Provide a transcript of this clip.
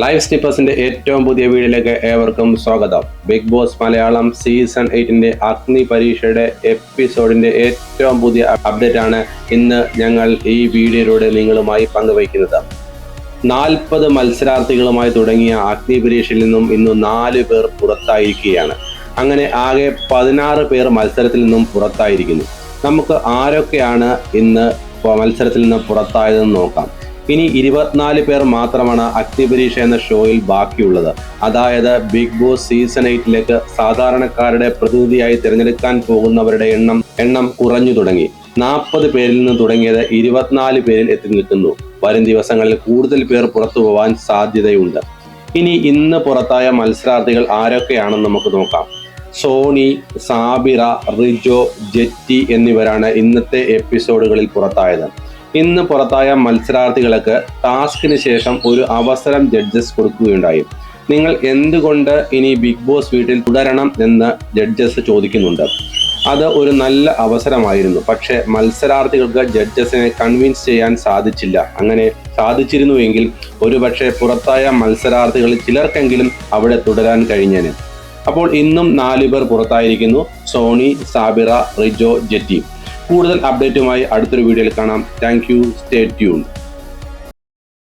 Live സ്നിപ്പേഴ്സിന്റെ ഏറ്റവും പുതിയ വീഡിയോയിലേക്ക് ഏവർക്കും സ്വാഗതം. ബിഗ് ബോസ് മലയാളം സീസൺ 8 അഗ്നി പരീക്ഷയുടെ എപ്പിസോഡിന്റെ ഏറ്റവും പുതിയ അപ്ഡേറ്റ് ആണ് ഇന്ന് ഞങ്ങൾ ഈ വീഡിയോയിലൂടെ നിങ്ങളുമായി പങ്കുവയ്ക്കുന്നത്. 40 മത്സരാർത്ഥികളുമായി തുടങ്ങിയ അഗ്നി പരീക്ഷയിൽ നിന്നും ഇന്ന് 4 പേർ പുറത്തായിരിക്കുകയാണ്. അങ്ങനെ ആകെ 16 പേർ മത്സരത്തിൽ നിന്നും പുറത്തായിരിക്കുന്നു. നമുക്ക് ആരൊക്കെയാണ് ഇന്ന് മത്സരത്തിൽ നിന്ന് പുറത്തായതെന്ന് നോക്കാം. ഇനി 24 പേർ മാത്രമാണ് അഗ്നി പരീക്ഷ എന്ന ഷോയിൽ ബാക്കിയുള്ളത്. അതായത് ബിഗ് ബോസ് സീസൺ 8 സാധാരണക്കാരുടെ പ്രതിനിധിയായി തിരഞ്ഞെടുക്കാൻ പോകുന്നവരുടെ എണ്ണം കുറഞ്ഞു തുടങ്ങി. 40 പേരിൽ നിന്ന് തുടങ്ങിയത് 24 പേരിൽ എത്തി നിൽക്കുന്നു. വരും ദിവസങ്ങളിൽ കൂടുതൽ പേർ പുറത്തു പോകാൻ സാധ്യതയുണ്ട്. ഇനി ഇന്ന് പുറത്തായ മത്സരാർത്ഥികൾ ആരൊക്കെയാണെന്ന് നമുക്ക് നോക്കാം. സോണി, സാബിറ, റിജോ, ജെറ്റി എന്നിവരാണ് ഇന്നത്തെ എപ്പിസോഡുകളിൽ പുറത്തായത്. ഇന്ന് പുറത്തായ മത്സരാർത്ഥികൾക്ക് ടാസ്കിന് ശേഷം ഒരു അവസരം ജഡ്ജസ് കൊടുക്കുകയുണ്ടായി. നിങ്ങൾ എന്തുകൊണ്ട് ഇനി ബിഗ് ബോസ് വീട്ടിൽ തുടരണം എന്ന് ജഡ്ജസ് ചോദിക്കുന്നുണ്ട്. അത് ഒരു നല്ല അവസരമായിരുന്നു. പക്ഷേ മത്സരാർത്ഥികൾക്ക് ജഡ്ജസിനെ കൺവിൻസ് ചെയ്യാൻ സാധിച്ചില്ല. അങ്ങനെ സാധിച്ചിരുന്നുവെങ്കിൽ ഒരുപക്ഷെ പുറത്തായ മത്സരാർത്ഥികളിൽ ചിലർക്കെങ്കിലും അവിടെ തുടരാൻ കഴിഞ്ഞേനെ. അപ്പോൾ ഇന്നും 4 പേർ പുറത്തായിരിക്കുന്നു: സോണി, സാബിറ, റിജോ, ജെറ്റി. കൂടുതൽ അപ്ഡേറ്റുമായി അടുത്തൊരു വീഡിയോയിൽ കാണാം. Thank you. Stay tuned.